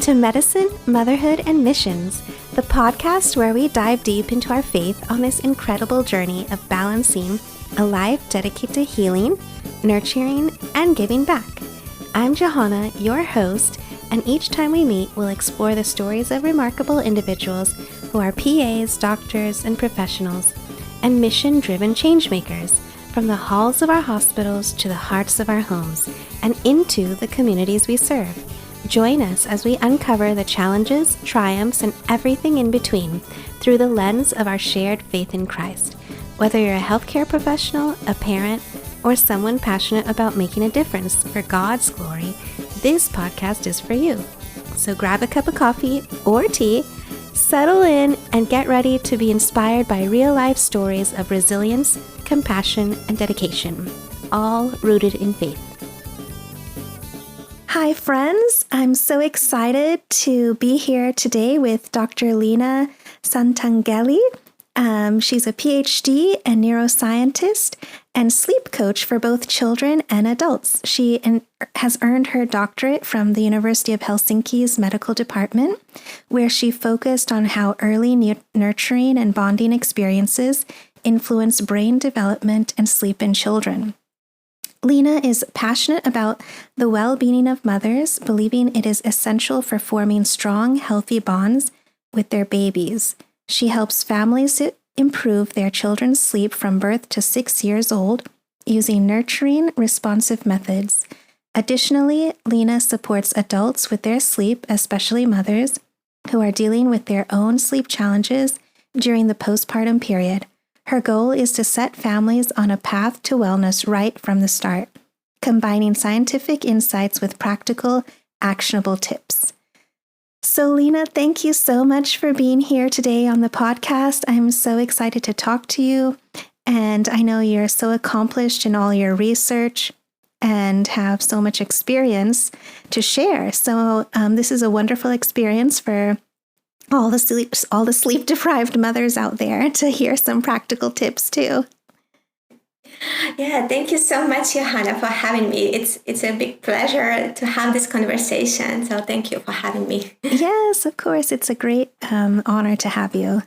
to Medicine, Motherhood, and Missions, the podcast where we dive deep into our faith on this incredible journey of balancing a life dedicated to healing, nurturing, and giving back. I'm Johanna, your host, and each time we meet, we'll explore the stories of remarkable individuals who are PAs, doctors, and professionals, and mission-driven changemakers, from the halls of our hospitals to the hearts of our homes, and into the communities we serve. Join us as we uncover the challenges, triumphs, and everything in between through the lens of our shared faith in Christ. Whether you're a healthcare professional, a parent, or someone passionate about making a difference for God's glory, this podcast is for you. So grab a cup of coffee or tea, settle in, and get ready to be inspired by real-life stories of resilience, compassion, and dedication, all rooted in faith. Hi, friends. I'm so excited to be here today with Dr. Lena Santangeli. She's a PhD and neuroscientist and sleep coach for both children and adults. She has earned her doctorate from the University of Helsinki's medical department, where she focused on how early nurturing and bonding experiences influence brain development and sleep in children. Lena is passionate about the well-being of mothers, believing it is essential for forming strong, healthy bonds with their babies. She helps families to improve their children's sleep from birth to 6 years old using nurturing, responsive methods. Additionally, Lena supports adults with their sleep, especially mothers, who are dealing with their own sleep challenges during the postpartum period. Her goal is to set families on a path to wellness right from the start, combining scientific insights with practical, actionable tips. So, Lena, thank you so much for being here today on the podcast. I'm so excited to talk to you, and I know you're so accomplished in all your research and have so much experience to share. So, this is a wonderful experience for all the sleep-deprived mothers out there to hear some practical tips too. Yeah, thank you so much, Johanna, for having me. It's a big pleasure to have this conversation. So thank you for having me. Yes, of course. It's a great honor to have you.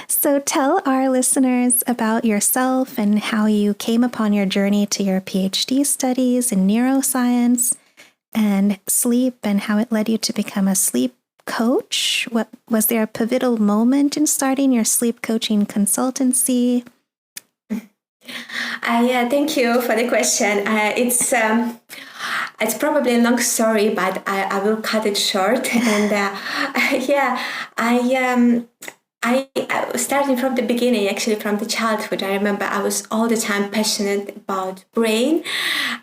So tell our listeners about yourself and how you came upon your journey to your PhD studies in neuroscience and sleep, and how it led you to become a sleep coach. What was there a pivotal moment in starting your sleep coaching consultancy? Thank you for the question. It's probably a long story, but I will cut it short. And I starting from the beginning, actually from the childhood. I remember I was all the time passionate about brain,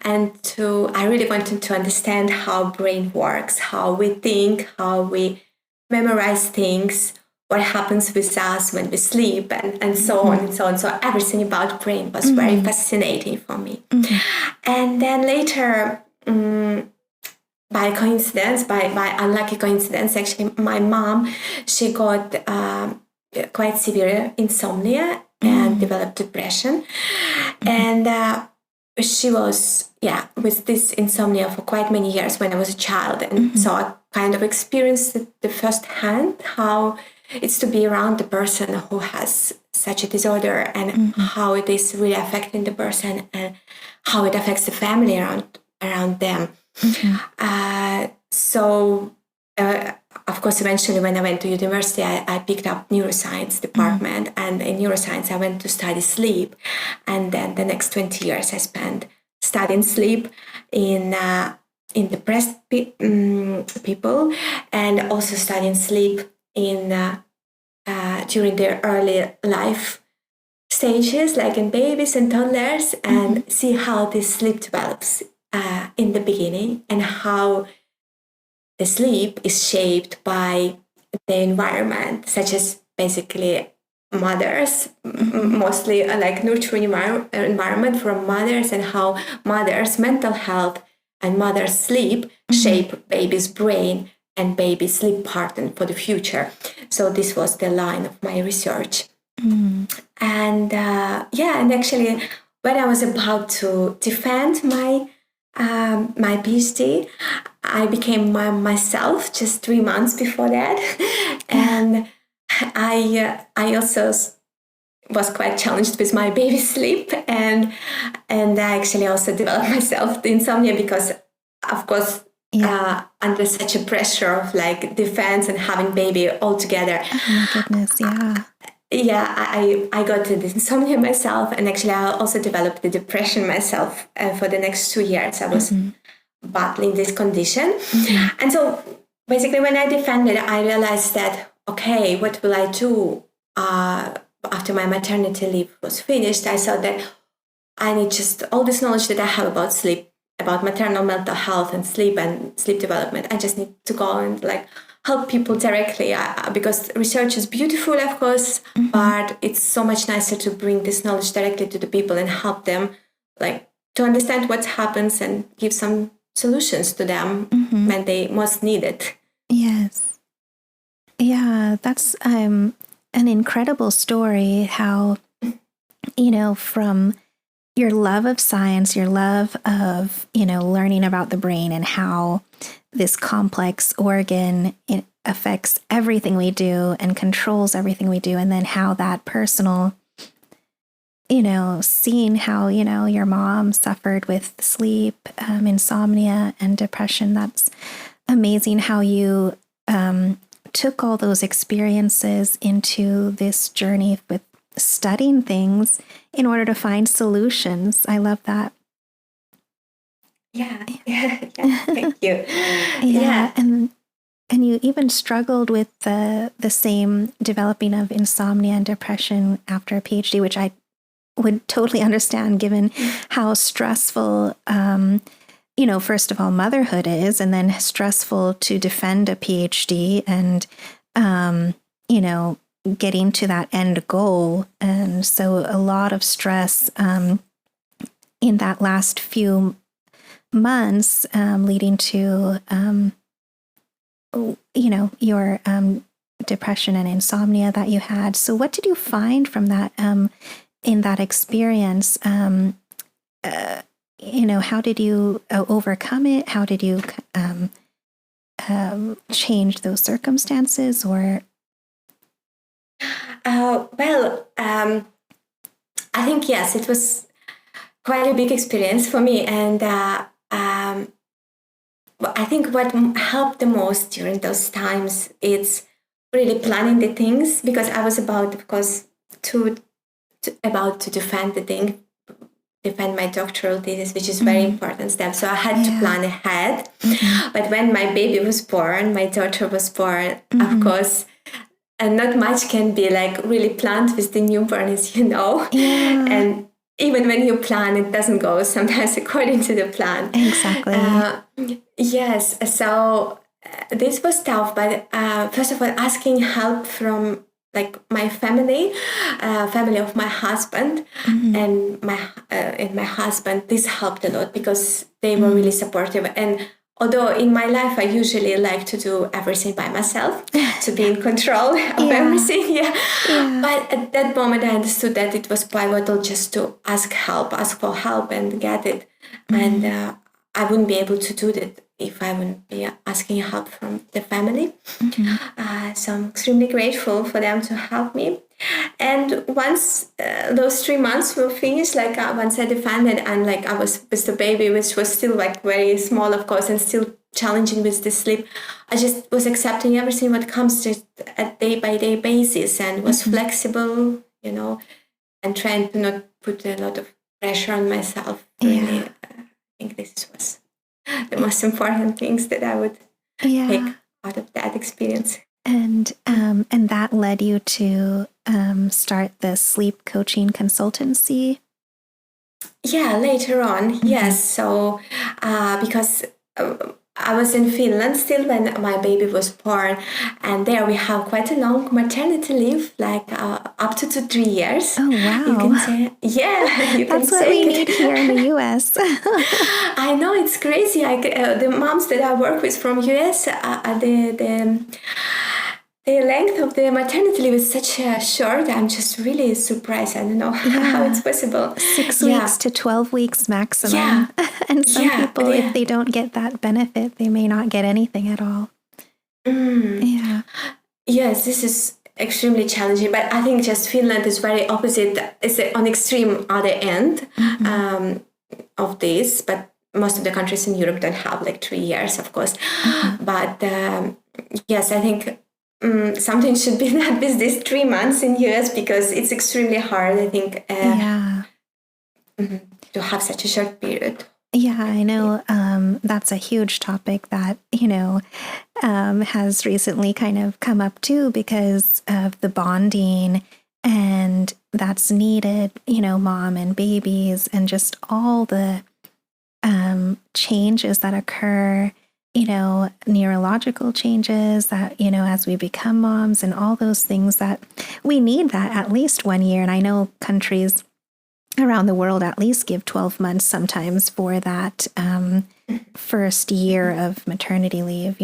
and I really wanted to understand how brain works, how we think, how we memorize things, what happens with us when we sleep, and so on and so on. So everything about brain was very fascinating for me. And then later, by coincidence, by unlucky coincidence, actually, my mom, she got quite severe insomnia and developed depression. And she was, with this insomnia for quite many years when I was a child. And so I kind of experienced the first hand how it's to be around the person who has such a disorder, and how it is really affecting the person and how it affects the family around them. Of course, eventually when I went to university, I picked up neuroscience department, and in neuroscience I went to study sleep. And then the next 20 years I spent studying sleep in depressed people, and also studying sleep during their early life stages, like in babies and toddlers, and see how this sleep develops in the beginning, and how the sleep is shaped by the environment, such as basically mothers, mostly like nurturing environment from mothers, and how mothers' mental health and mothers' sleep shape baby's brain and baby sleep pattern for the future. So this was the line of my research. And actually when I was about to defend my my PhD, I became mom myself just 3 months before that, and I also was quite challenged with my baby sleep, and I actually also developed myself the insomnia because, of course, under such a pressure of like defense and having baby all together. Oh my goodness, yeah. I got the insomnia myself, and actually I also developed the depression myself. For the next 2 years, I was battling this condition. And so basically when I defended, I realized that, okay, what will I do after my maternity leave was finished? I thought that I need just all this knowledge that I have about sleep, about maternal mental health and sleep development. I just need to go and like help people directly, because research is beautiful, of course, but it's so much nicer to bring this knowledge directly to the people and help them like to understand what happens and give some solutions to them when they most need it. Yes. Yeah, that's an incredible story how, from your love of science, your love of, learning about the brain and how this complex organ, it affects everything we do and controls everything we do. And then how that personal, seeing how, your mom suffered with sleep, insomnia and depression. That's amazing how you took all those experiences into this journey with studying things in order to find solutions. I love that. Yeah. Thank you. Yeah. And you even struggled with the same developing of insomnia and depression after a PhD, which I would totally understand given how stressful, first of all, motherhood is, and then stressful to defend a PhD and, getting to that end goal. And so a lot of stress in that last few months leading to, your depression and insomnia that you had. So what did you find from that in that experience? How did you overcome it? How did you change those circumstances? Or I think, yes, it was quite a big experience for me. And I think what helped the most during those times is really planning the things, because I was about, of course, to defend my doctoral thesis, which is very important step. So I had to plan ahead. But when my baby was born, my daughter was born, of course, and not much can be like really planned with the newborn, as you know. Yeah. And even when you plan, it doesn't go sometimes according to the plan. Exactly. Yes. So this was tough, but first of all, asking help from like my family of my husband and my husband, this helped a lot because they were really supportive. And although in my life I usually like to do everything by myself, to be in control of everything, but at that moment I understood that it was pivotal just to ask for help and get it. And I wouldn't be able to do that if I wouldn't be asking help from the family. So I'm extremely grateful for them to help me. And once those 3 months were finished, like once I defended and like I was with the baby, which was still like very small, of course, and still challenging with the sleep, I just was accepting everything what comes just at day-by-day basis and was flexible, and trying to not put a lot of pressure on myself. Really, I think this was the most important things that I would take out of that experience. And that led you to start the sleep coaching consultancy? Yeah, later on, yes. So because I was in Finland still when my baby was born, and there we have quite a long maternity leave, like up to 3 years. Oh, wow. You can say, That's what we need here in the US. I know, it's crazy. The moms that I work with from US, the length of the maternity leave is such a short. I'm just really surprised. I don't know how it's possible. 6 weeks to 12 weeks maximum. And some Yeah, people, if they don't get that benefit, they may not get anything at all. Yeah. Yes, this is extremely challenging, but I think just Finland is very opposite. It's on extreme other end of this, but most of the countries in Europe don't have like 3 years, of course. But yes, I think something should be done with these 3 months in US because it's extremely hard, I think, to have such a short period. Yeah, I know that's a huge topic that, has recently kind of come up too because of the bonding and that's needed, mom and babies and just all the changes that occur, neurological changes that, as we become moms and all those things that we need that at least 1 year. And I know countries around the world at least give 12 months sometimes for that first year of maternity leave,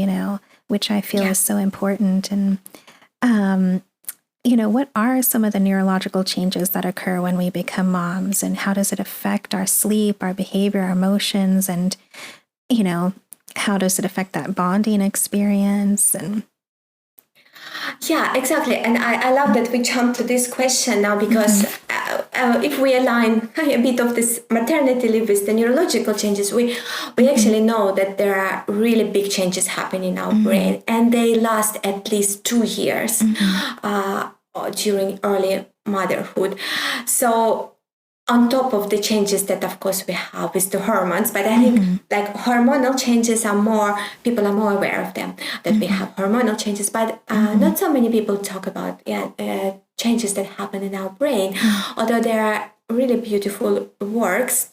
which I feel is so important. And, what are some of the neurological changes that occur when we become moms and how does it affect our sleep, our behavior, our emotions, and, how does it affect that bonding experience? And yeah, exactly. And I love that we jumped to this question now because if we align a bit of this maternity leave with the neurological changes, we actually know that there are really big changes happening in our brain and they last at least 2 years during early motherhood. So on top of the changes that of course we have with the hormones, but I think like hormonal changes people are more aware of them, that we have hormonal changes, but not so many people talk about changes that happen in our brain, although there are really beautiful works,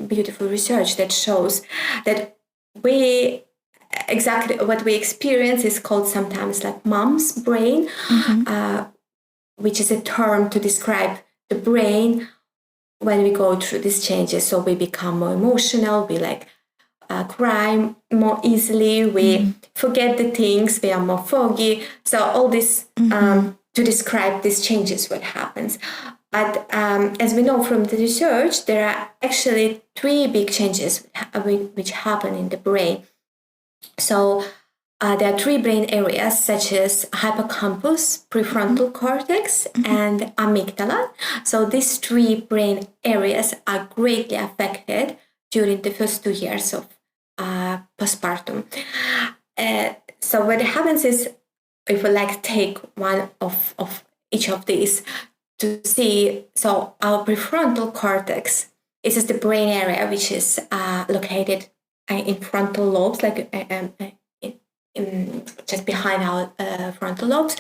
beautiful research that shows that exactly what we experience is called sometimes like mom's brain, which is a term to describe the brain when we go through these changes. So we become more emotional, we cry more easily, we forget the things, we are more foggy. So all this to describe these changes, what happens. But as we know from the research, there are actually 3 big changes which happen in the brain. So there are 3 brain areas such as hippocampus, prefrontal cortex, and amygdala. So these 3 brain areas are greatly affected during the first 2 years of postpartum. So what happens is, if we take one of each of these to see, so our prefrontal cortex is the brain area which is located in frontal lobes, just behind our frontal lobes.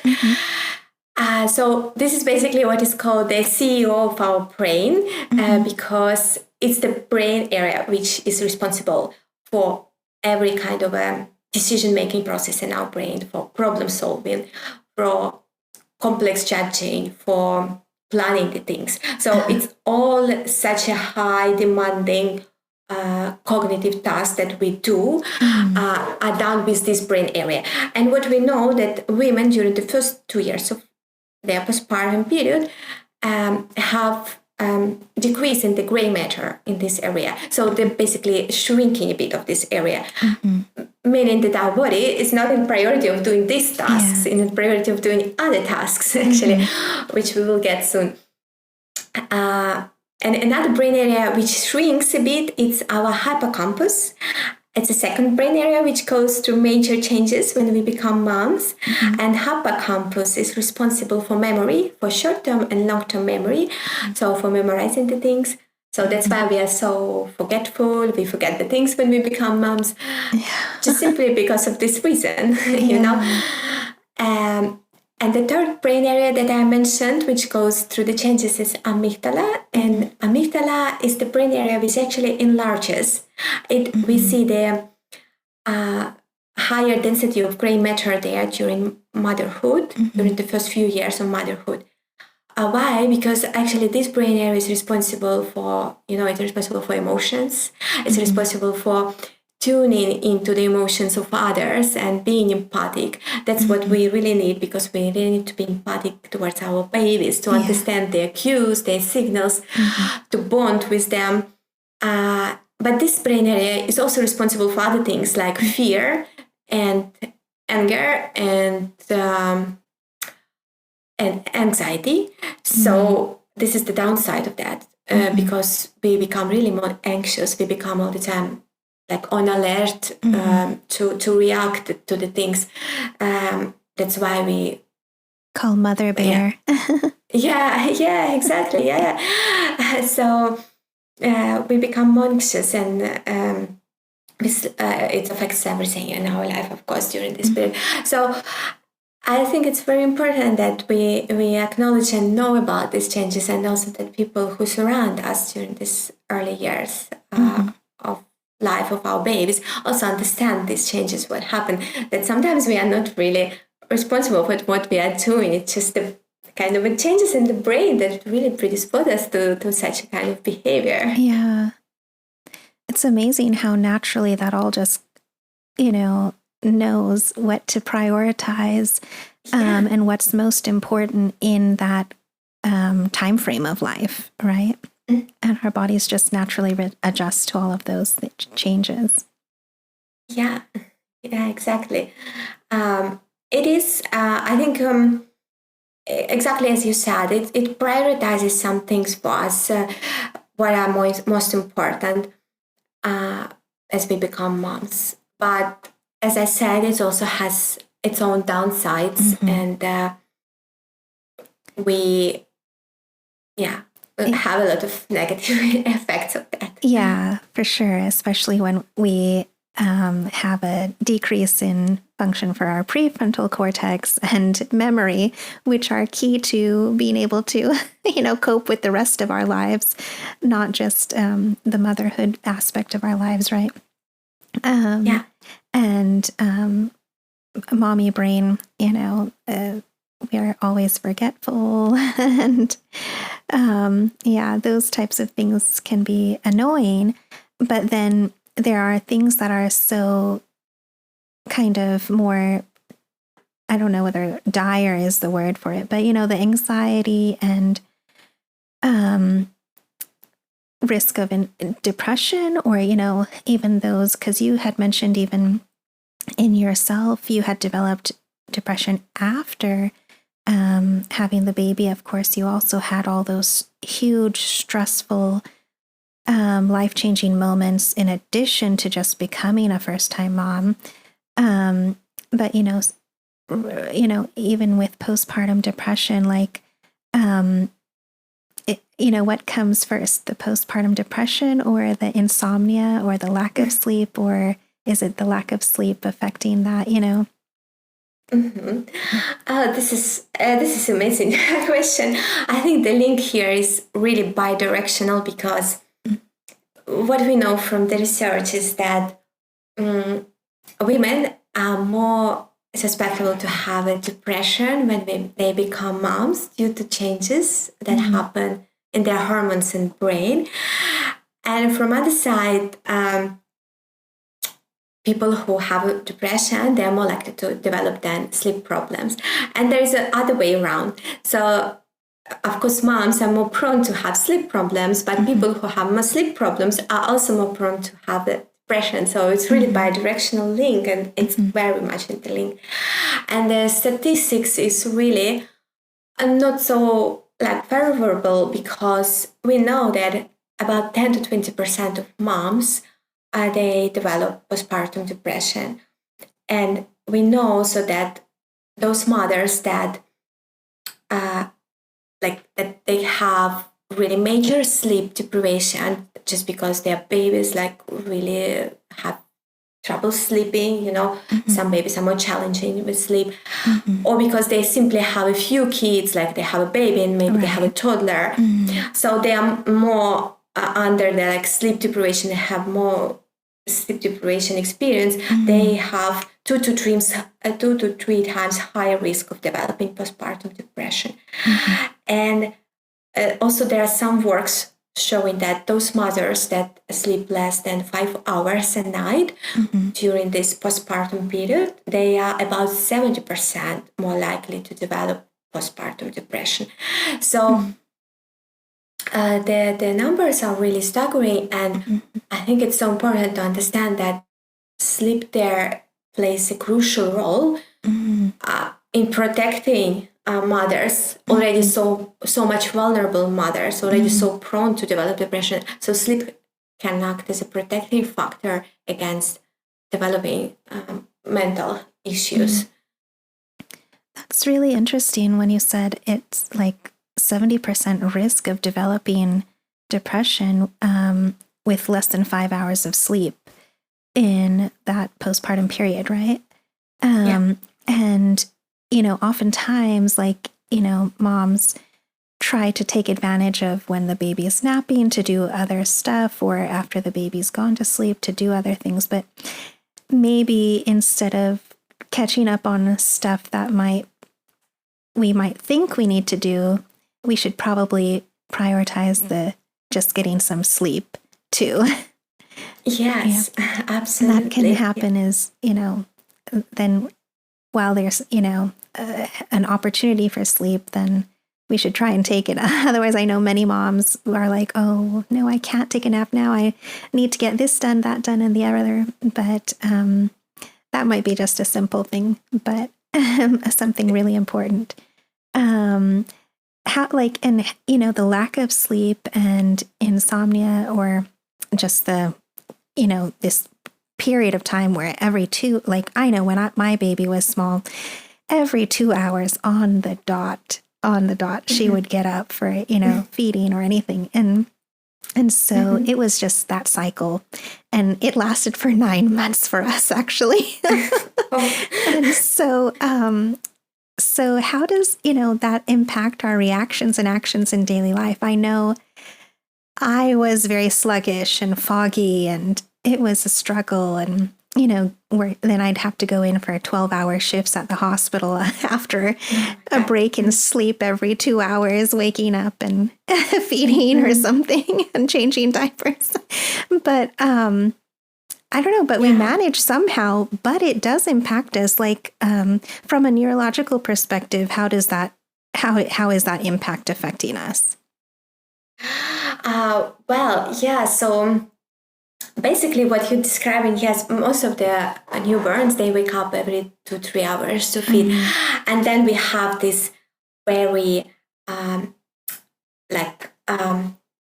So this is basically what is called the CEO of our brain, because it's the brain area which is responsible for every kind of decision-making process in our brain, for problem solving, for complex judging, for planning the things. So it's all such a high demanding cognitive tasks that we do are done with this brain area. And what we know that women during the first 2 years of their postpartum period have decrease in the gray matter in this area. So they're basically shrinking a bit of this area, meaning that our body is not in priority of doing these tasks, in the priority of doing other tasks, actually, which we will get soon. And another brain area which shrinks a bit, it's our hippocampus. It's a second brain area which goes through major changes when we become moms. And hippocampus is responsible for memory, for short-term and long-term memory. So for memorizing the things. So that's why we are so forgetful. We forget the things when we become moms, just simply because of this reason, you know. And the third brain area that I mentioned, which goes through the changes, is amygdala. And amygdala is the brain area which actually enlarges. We see the higher density of gray matter there during motherhood, during the first few years of motherhood. Why? Because actually this brain area is responsible for, it's responsible for emotions. It's responsible for tuning into the emotions of others and being empathic. That's what we really need, because we really need to be empathic towards our babies, to understand their cues, their signals, to bond with them. but this brain area is also responsible for other things like fear and anger and anxiety. So this is the downside of that, because we become really more anxious. We become all the time like on alert to react to the things. That's why we call Mother Bear. Yeah, exactly. Yeah. So we become more anxious, and it affects everything in our life, of course, during this period. So I think it's very important that we acknowledge and know about these changes, and also that people who surround us during these early years of life of our babies also understand these changes, what happen, that sometimes we are not really responsible for what we are doing. It's just the kind of changes in the brain that really predispose us to such a kind of behavior. Yeah. It's amazing how naturally that all just, knows what to prioritize and what's most important in that time frame of life, right? And our bodies just naturally adjust to all of those changes. Yeah, exactly. It is, I think, exactly as you said, it prioritizes some things for us, what are most important as we become moms. But as I said, it also has its own downsides, and we have a lot of negative effects of that. Yeah, for sure, especially when we have a decrease in function for our prefrontal cortex and memory, which are key to being able to, cope with the rest of our lives, not just the motherhood aspect of our lives, right? And mommy brain, we are always forgetful, and those types of things can be annoying. But then there are things that are so kind of more, I don't know whether dire is the word for it, but the anxiety and risk of depression, or even those, because you had mentioned even in yourself you had developed depression after having the baby. Of course, you also had all those huge stressful life-changing moments in addition to just becoming a first-time mom. But even with postpartum depression, like what comes first, the postpartum depression or the insomnia or the lack of sleep, or is it the lack of sleep affecting that? This is amazing question. I think the link here is really bidirectional, because what we know from the research is that women are more susceptible to have a depression when they become moms due to changes that happen in their hormones and brain. And from other side, people who have depression, they're more likely to develop then sleep problems. And there is a other way around. So, of course, moms are more prone to have sleep problems, but people who have more sleep problems are also more prone to have depression. So it's really bi-directional link, and it's very much interlinked. And the statistics is really not so favorable, because we know that about 10 to 20% of moms they develop postpartum depression. And we know also that those mothers that that they have really major sleep deprivation just because their babies really have trouble sleeping, some babies are more challenging with sleep, or because they simply have a few kids, like they have a baby and maybe they have a toddler. So they are more under the sleep deprivation, they have more sleep deprivation experience, they have 2 to 3 times higher risk of developing postpartum depression. And also there are some works showing that those mothers that sleep less than 5 hours a night during this postpartum period, they are about 70% more likely to develop postpartum depression. So the numbers are really staggering, and I think it's so important to understand that sleep there plays a crucial role in protecting mothers, already so much vulnerable mothers, already so prone to develop depression. So sleep can act as a protective factor against developing mental issues. That's really interesting when you said it's like 70% risk of developing depression with less than 5 hours of sleep in that postpartum period, right? And, oftentimes, moms try to take advantage of when the baby is napping to do other stuff, or after the baby's gone to sleep to do other things. But maybe instead of catching up on stuff that we might think we need to do, we should probably prioritize the just getting some sleep too. Yes, absolutely. And that can happen is, then while there's, an opportunity for sleep, then we should try and take it. Otherwise, I know many moms who are like, oh, no, I can't take a nap now. I need to get this done, that done, and the other. But that might be just a simple thing, but something really important. The lack of sleep and insomnia, or just this period of time where I know when my baby was small, every 2 hours on the dot, she would get up for, feeding or anything. And so it was just that cycle, and it lasted for 9 months for us, actually. And so how does, that impact our reactions and actions in daily life? I know I was very sluggish and foggy, and it was a struggle. And, then I'd have to go in for 12-hour shifts at the hospital after a break in sleep every 2 hours, waking up and feeding or something and changing diapers. But I don't know, but we manage somehow, but it does impact us. From a neurological perspective, how is that impact affecting us? So basically what you're describing, yes, most of the newborns, they wake up every 2-3 hours to feed. And then we have this very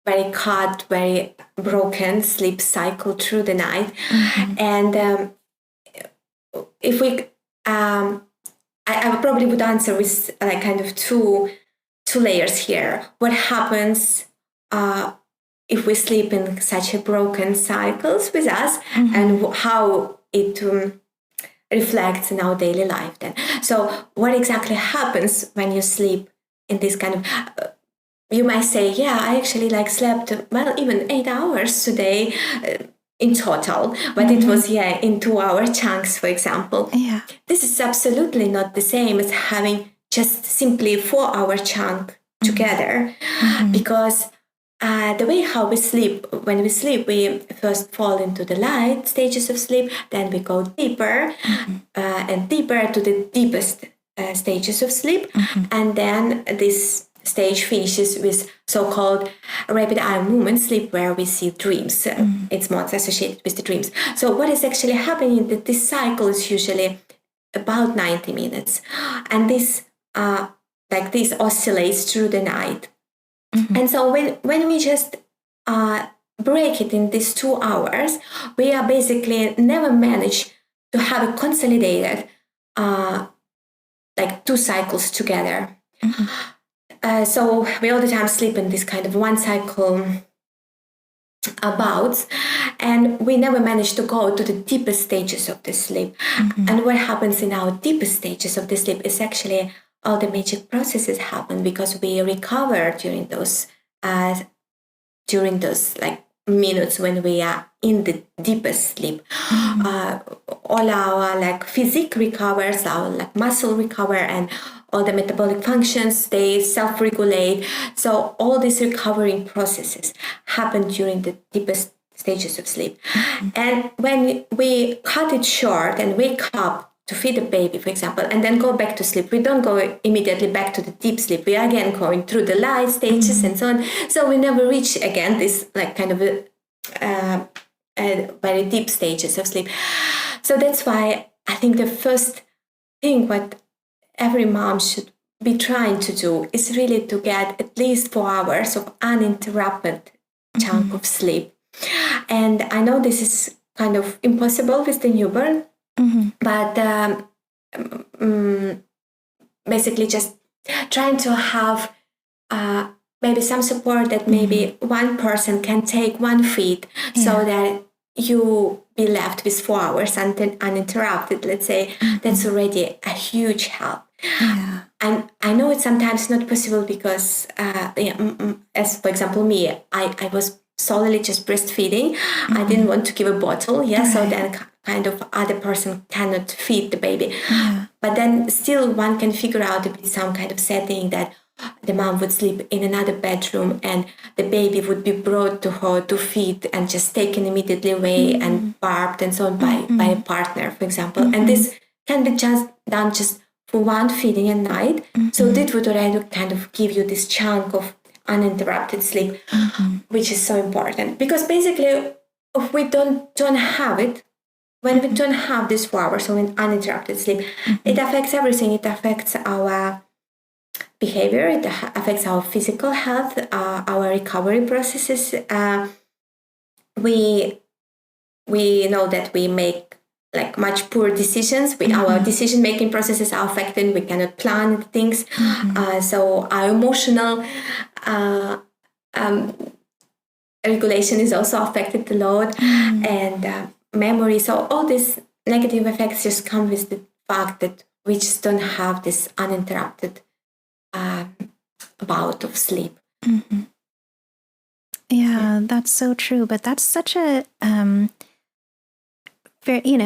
very cut, very broken sleep cycle through the night. And if we I probably would answer with kind of two layers here. What happens if we sleep in such a broken cycles with us, and how it reflects in our daily life then. So what exactly happens when you sleep in this kind of, you might say, I actually slept, even 8 hours today in total, but it was, in 2-hour chunks, for example. Yeah. This is absolutely not the same as having just simply 4-hour chunk together, because the way how we sleep, when we sleep, we first fall into the light stages of sleep, then we go deeper and deeper to the deepest stages of sleep, and then this stage finishes with so-called rapid eye movement sleep, where we see dreams. It's more associated with the dreams. So what is actually happening, that this cycle is usually about 90 minutes, and this this oscillates through the night. And so when we just break it in these 2 hours, we are basically never manage to have a consolidated 2 cycles together. So we all the time sleep in this kind of one cycle bouts, and we never manage to go to the deepest stages of the sleep. And what happens in our deepest stages of the sleep is actually all the magic processes happen, because we recover during those minutes when we are in the deepest sleep. All our physique recovers, our muscle recover, and all the metabolic functions, they self-regulate. So all these recovering processes happen during the deepest stages of sleep. And when we cut it short and wake up to feed the baby, for example, and then go back to sleep. We don't go immediately back to the deep sleep. We are again going through the light stages and so on. So we never reach again this like kind of very deep stages of sleep. So that's why I think the first thing what every mom should be trying to do is really to get at least 4 hours of uninterrupted chunk of sleep. And I know this is kind of impossible with the newborn, but basically just trying to have maybe some support that maybe one person can take one feed so that you be left with 4 hours uninterrupted, let's say. That's already a huge help. Yeah. And I know it's sometimes not possible because, as for example, me, I was solely just breastfeeding. I didn't want to give a bottle, so then kind of other person cannot feed the baby. But then still one can figure out a bit some kind of setting that the mom would sleep in another bedroom and the baby would be brought to her to feed and just taken immediately away and barbed and so on by a partner, for example. And this can be just done just for one feeding at night. So this would already kind of give you this chunk of uninterrupted sleep, which is so important. Because basically, if we don't have it, when we don't have this 4 hours of uninterrupted sleep, it affects everything. It affects our behavior, it affects our physical health, our recovery processes. We know that we make like much poor decisions. Our decision-making processes are affected. We cannot plan things. So our emotional regulation is also affected a lot, and memory. So all these negative effects just come with the fact that we just don't have this uninterrupted bout of sleep. Yeah, that's so true. But that's such a very,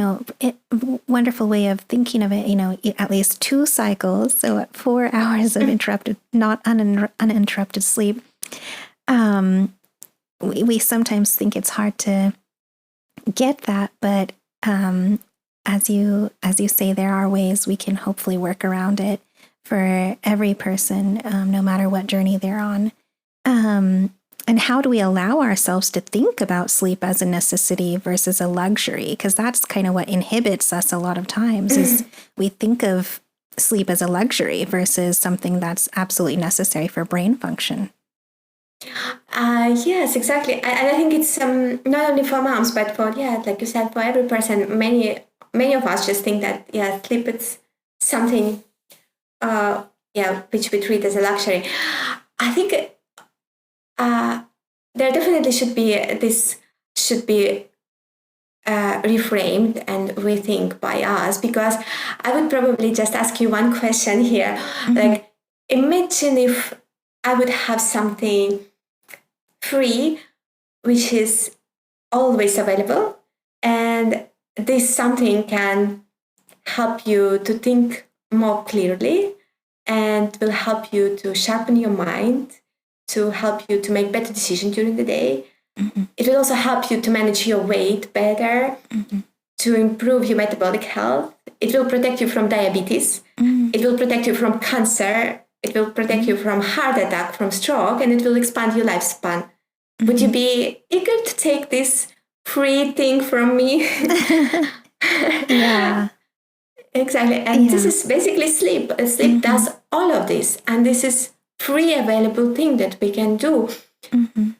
wonderful way of thinking of it. At least 2 cycles, so 4 hours of not uninterrupted sleep. We sometimes think it's hard to get that, but as you say, there are ways we can hopefully work around it for every person, no matter what journey they're on. And how do we allow ourselves to think about sleep as a necessity versus a luxury? Because that's kind of what inhibits us a lot of times, is we think of sleep as a luxury versus something that's absolutely necessary for brain function. Yes, exactly. I think it's not only for moms, but for, like you said, for every person. Many of us just think that, sleep is something, which we treat as a luxury. I think there definitely should be reframed and rethink by us, because I would probably just ask you one question here. Like, imagine if I would have something free, which is always available, and this something can help you to think more clearly and will help you to sharpen your mind, to help you to make better decisions during the day. It will also help you to manage your weight better, to improve your metabolic health. It will protect you from diabetes. It will protect you from cancer. It will protect you from heart attack, from stroke, and it will expand your lifespan. Would you be eager to take this free thing from me? Yeah. Exactly. And this is basically sleep. Sleep does all of this. And this is free available thing that we can do.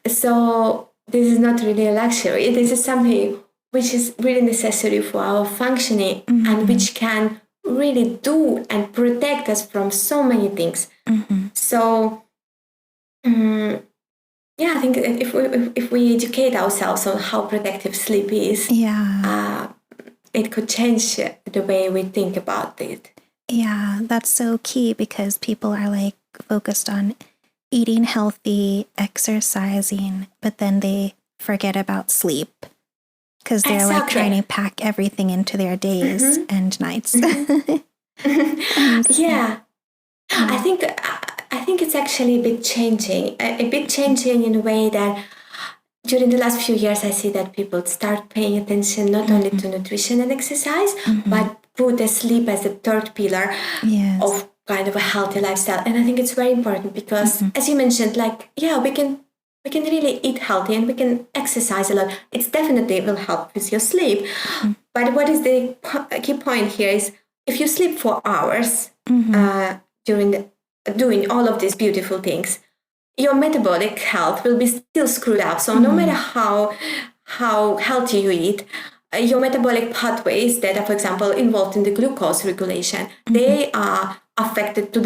So this is not really a luxury. This is something which is really necessary for our functioning and which can really do and protect us from so many things. So I think if we educate ourselves on how protective sleep is, it could change the way we think about it. Yeah, that's so key, because people are like focused on eating healthy, exercising, but then they forget about sleep because they're like trying to pack everything into their days and nights. I think it's actually a bit changing in a way that during the last few years, I see that people start paying attention not only to nutrition and exercise, but put the sleep as the third pillar Yes. of kind of a healthy lifestyle. And I think it's very important because, as you mentioned, we can really eat healthy and we can exercise a lot. It's definitely will help with your sleep. But what is the key point here is if you sleep 4 hours doing all of these beautiful things, your metabolic health will be still screwed up. So no matter how healthy you eat, your metabolic pathways that are, for example, involved in the glucose regulation, they are affected to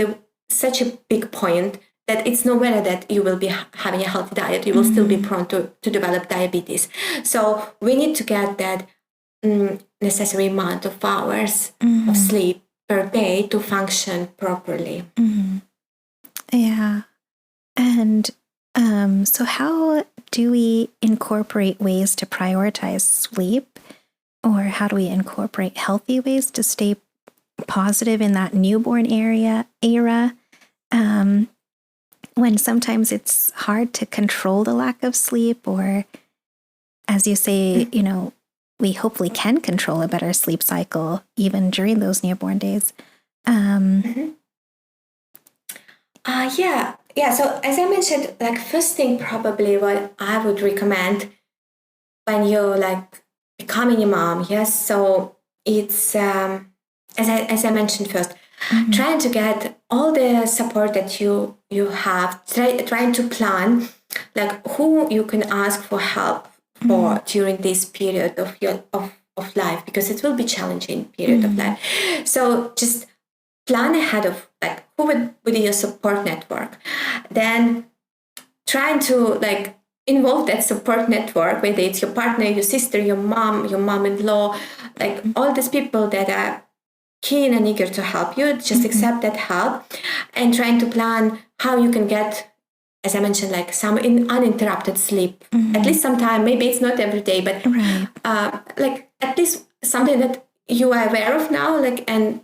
such a big point that it's no matter that you will be having a healthy diet, you will still be prone to develop diabetes. So we need to get that necessary amount of hours of sleep per day to function properly. Yeah. And so how do we incorporate ways to prioritize sleep, or how do we incorporate healthy ways to stay positive in that newborn era, when sometimes it's hard to control the lack of sleep, or as you say, we hopefully can control a better sleep cycle even during those newborn days. Yeah. So as I mentioned, like first thing, probably what I would recommend when you're like becoming a mom. Yes. So it's as I mentioned first, trying to get all the support that you have. Trying to plan like who you can ask for help for during this period of your of life, because it will be challenging period of life. So just plan ahead of like who would be your support network. Then trying to like involve that support network, whether it's your partner, your sister, your mom-in-law, like all these people that are keen and eager to help you. Just accept that help and trying to plan how you can get, as I mentioned, like some uninterrupted sleep, at least sometime. Maybe it's not every day, but like at least something that you are aware of now, like, and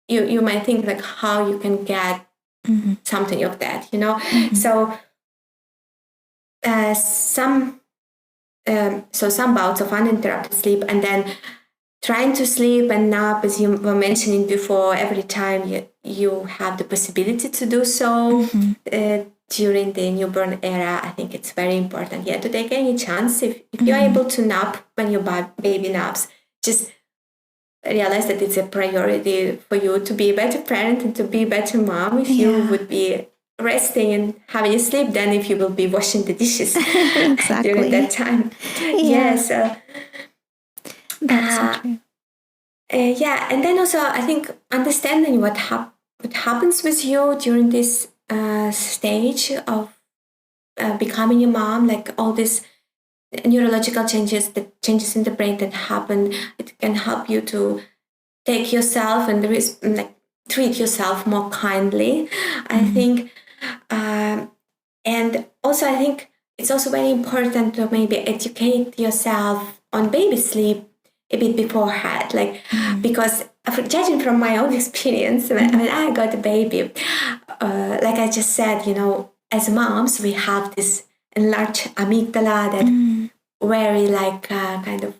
you might think like how you can get something of that, So some bouts of uninterrupted sleep, and then trying to sleep and nap, as you were mentioning before, every time you have the possibility to do so during the newborn era. I think it's very important, to take any chance. If you're able to nap when your baby naps, just realize that it's a priority for you to be a better parent and to be a better mom. If you would be resting and having a sleep, then if you will be washing the dishes during that time. So that's so true. And then also I think understanding what happens with you during this stage of becoming a mom, like all these neurological changes, the changes in the brain that happen, it can help you to take yourself and treat yourself more kindly, I think. And also I think it's also very important to maybe educate yourself on baby sleep a bit beforehand, because judging from my own experience, when I got a baby, like I just said, as moms, we have this enlarged amygdala that very kind of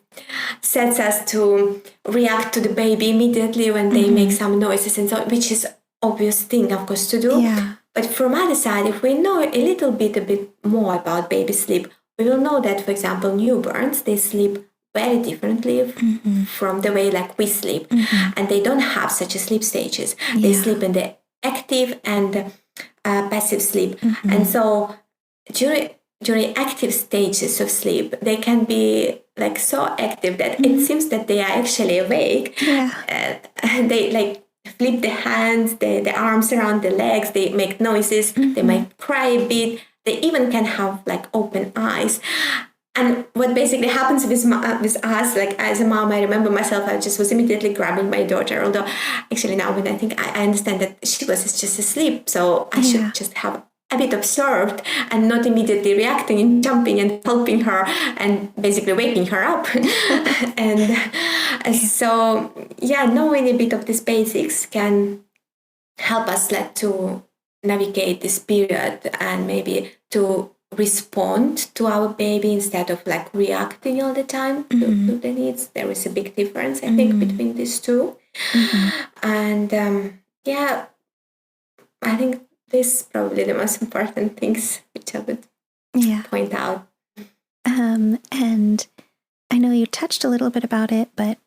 sets us to react to the baby immediately when they make some noises, and so, which is obvious thing, of course, to do. But from other side, if we know a bit more about baby sleep, we will know that, for example, newborns, they sleep very differently from the way like we sleep, and they don't have such a sleep stages. They sleep in the active and passive sleep, and so during active stages of sleep, they can be like so active that it seems that they are actually awake. They like flip the hands, the arms around the legs, they make noises, they might cry a bit, they even can have like open eyes. And what basically happens with us, like as a mom, I remember myself, I just was immediately grabbing my daughter, although actually now when I think, I understand that she was just asleep, so I should just have a bit observed and not immediately reacting and jumping and helping her and basically waking her up. And so, knowing a bit of these basics can help us to navigate this period and maybe to respond to our baby instead of like reacting all the time to the needs. There is a big difference, I think, between these two. And I think this is probably the most important things which I would point out. And I know you touched a little bit about it, but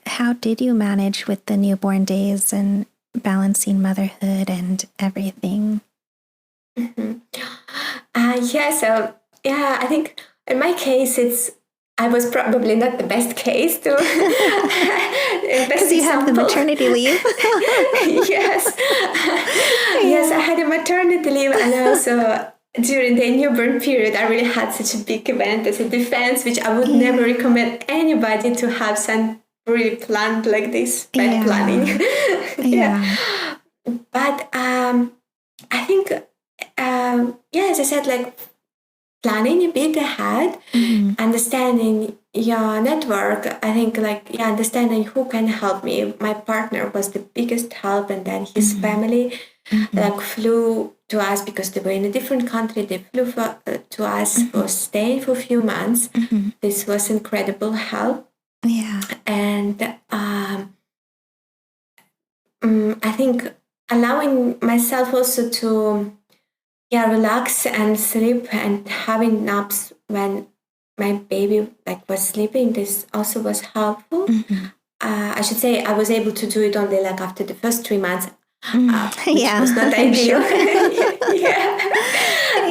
how did you manage with the newborn days and balancing motherhood and everything? I think in my case, I was probably not the best case to because you have the maternity leave. Yes. Yes, I had a maternity leave, and also during the newborn period, I really had such a big event as a defense, which I would never recommend anybody to have some really planned like this, bad planning. But I think, as I said, like planning a bit ahead, understanding your network. I think understanding who can help me. My partner was the biggest help, and then his family flew to us because they were in a different country. They flew to us for staying for a few months. This was incredible help. And I think allowing myself also to relax and sleep and having naps when my baby was sleeping, this also was helpful. I should say I was able to do it only after the first 3 months, which was not ideal.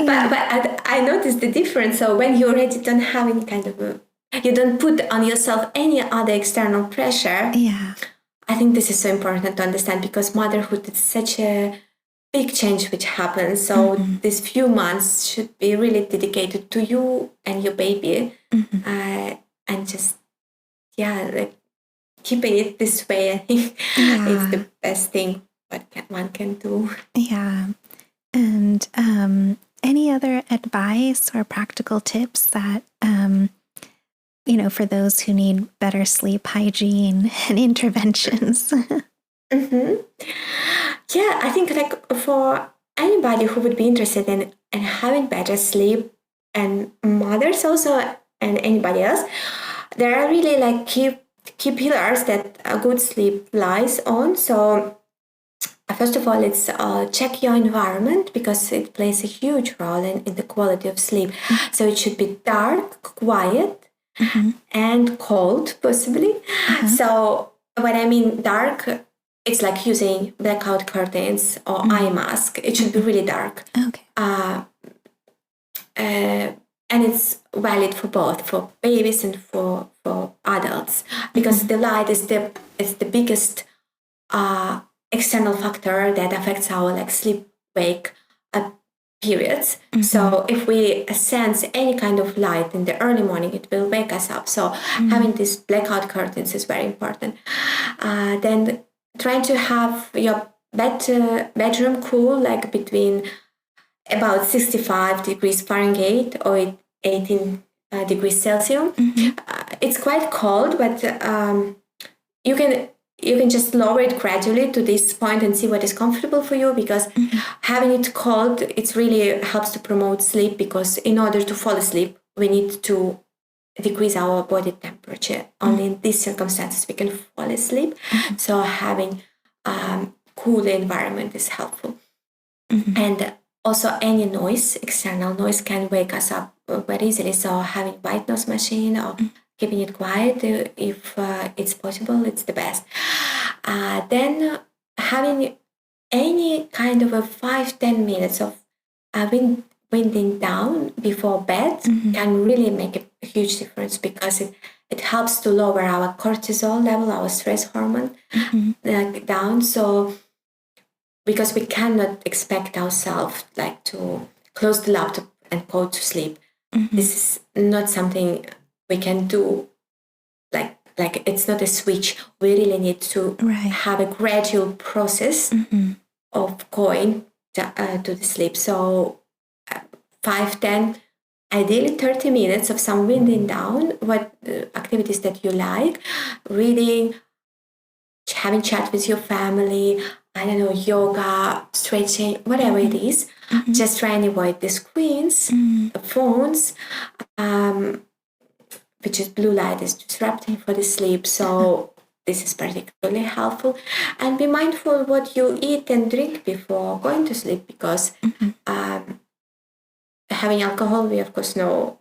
But I noticed the difference. So when you already don't have any kind of you don't put on yourself any other external pressure. I think this is so important to understand, because motherhood is such a big change which happens. So these few months should be really dedicated to you and your baby, and just keeping it this way. I think is the best thing one can do. And any other advice or practical tips that for those who need better sleep hygiene and interventions? I think for anybody who would be interested in having better sleep, and mothers also, and anybody else, there are really key pillars that a good sleep lies on. So first of all, it's check your environment, because it plays a huge role in the quality of sleep. So it should be dark, quiet, and cold, possibly. So when I mean dark, it's like using blackout curtains or eye mask. It should be really dark. And it's valid for both, for babies and for adults, because the light is the biggest external factor that affects our sleep-wake periods. So if we sense any kind of light in the early morning, it will wake us up. So having these blackout curtains is very important. Then trying to have your bedroom cool, between about 65 degrees Fahrenheit or 18 degrees Celsius. It's quite cold, but you can just lower it gradually to this point and see what is comfortable for you, because having it cold, it really helps to promote sleep, because in order to fall asleep, we need to decrease our body temperature. Only in these circumstances we can fall asleep. So having cool environment is helpful. And also any noise, external noise, can wake us up very easily. So having white noise machine or keeping it quiet, if it's possible, it's the best. Then having any kind of a 5-10 minutes of winding down before bed can really make a huge difference, because it helps to lower our cortisol level, our stress hormone down. So because we cannot expect ourselves to close the laptop and go to sleep. This is not something we can do. Like it's not a switch. We really need to have a gradual process of going to the sleep. So 5-10, ideally 30 minutes of some winding down, what activities that you like, reading, having chat with your family, I don't know, yoga, stretching, whatever it is. Just try and avoid the screens, the phones, which is blue light is disrupting for the sleep. So this is particularly helpful. And be mindful what you eat and drink before going to sleep, because having alcohol, we of course know,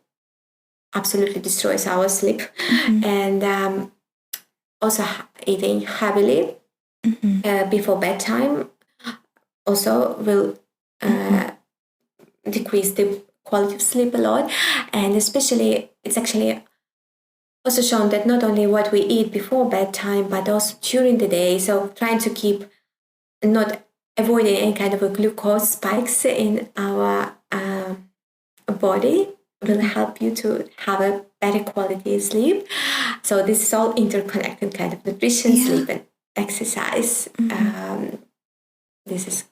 absolutely destroys our sleep. And also eating heavily before bedtime also will decrease the quality of sleep a lot. And especially, it's actually also shown that not only what we eat before bedtime, but also during the day. So trying to keep not avoiding any kind of a glucose spikes in our body will help you to have a better quality of sleep. So this is all interconnected, kind of nutrition, sleep, and exercise. This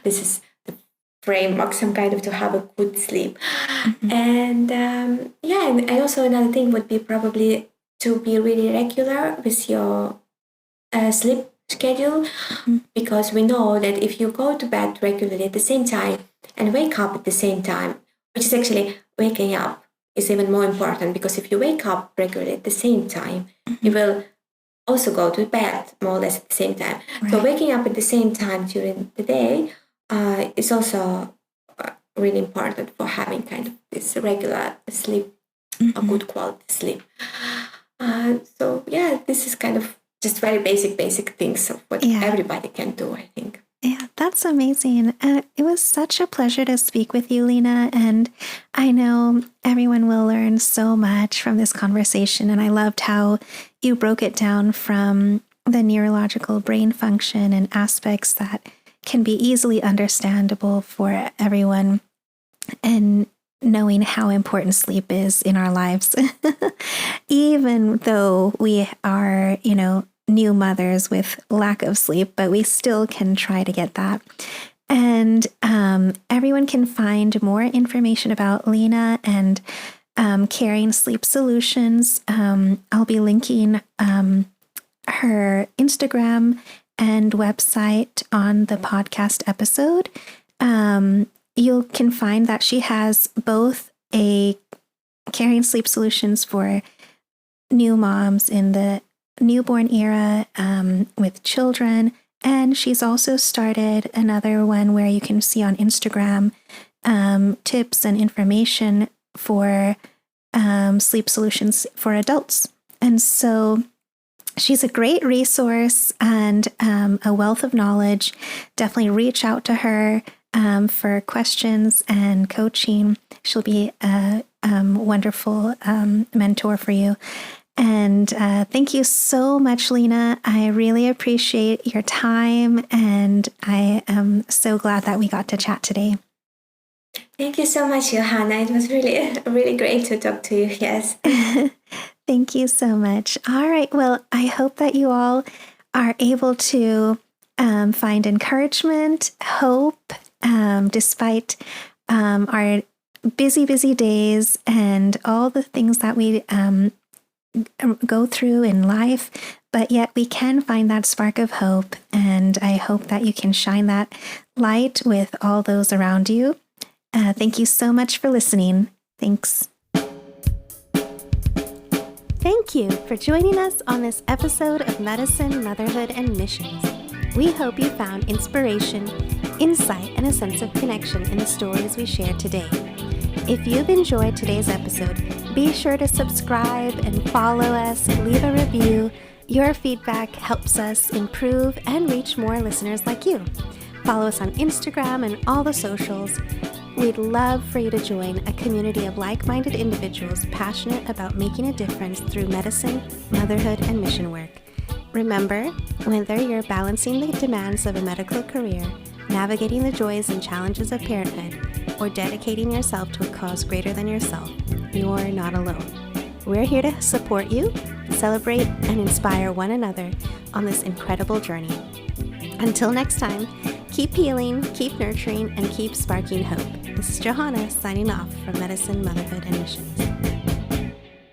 is the framework, some kind of to have a good sleep. And and also another thing would be probably to be really regular with your sleep schedule, because we know that if you go to bed regularly at the same time and wake up at the same time, which is actually waking up is even more important, because if you wake up regularly at the same time, you will also go to bed more or less at the same time. Right. So waking up at the same time during the day is also really important for having kind of this regular sleep, a good quality sleep. This is kind of just very basic things of what everybody can do, I think. Yeah, that's amazing. It was such a pleasure to speak with you, Lena. And I know everyone will learn so much from this conversation. And I loved how you broke it down from the neurological brain function and aspects that can be easily understandable for everyone, and knowing how important sleep is in our lives, even though we are, new mothers with lack of sleep, but we still can try to get that. And everyone can find more information about Lena and Caring Sleep Solutions. I'll be linking her Instagram and website on the podcast episode. You can find that she has both a Caring Sleep Solutions for new moms in the newborn era with children, and she's also started another one where you can see on Instagram tips and information for sleep solutions for adults. And so she's a great resource and a wealth of knowledge. Definitely reach out to her for questions and coaching. She'll be a wonderful mentor for you. And thank you so much, Lena. I really appreciate your time, and I am so glad that we got to chat today. Thank you so much, Johanna. It was really great to talk to you. Yes. Thank you so much. All right. Well, I hope that you all are able to find encouragement, hope, despite our busy days and all the things that we go through in life, but yet we can find that spark of hope. And I hope that you can shine that light with all those around you. Thank you so much for listening. Thanks. Thank you for joining us on this episode of Medicine, Motherhood, and Missions. We hope you found inspiration, insight, and a sense of connection in the stories we shared today. If you've enjoyed today's episode, be sure to subscribe and follow us, leave a review. Your feedback helps us improve and reach more listeners like you. Follow us on Instagram and all the socials. We'd love for you to join a community of like-minded individuals passionate about making a difference through medicine, motherhood, and mission work. Remember, whether you're balancing the demands of a medical career, navigating the joys and challenges of parenthood, or dedicating yourself to a cause greater than yourself, you're not alone. We're here to support you, celebrate, and inspire one another on this incredible journey. Until next time, keep healing, keep nurturing, and keep sparking hope. This is Johanna signing off from Medicine, Motherhood, and Missions.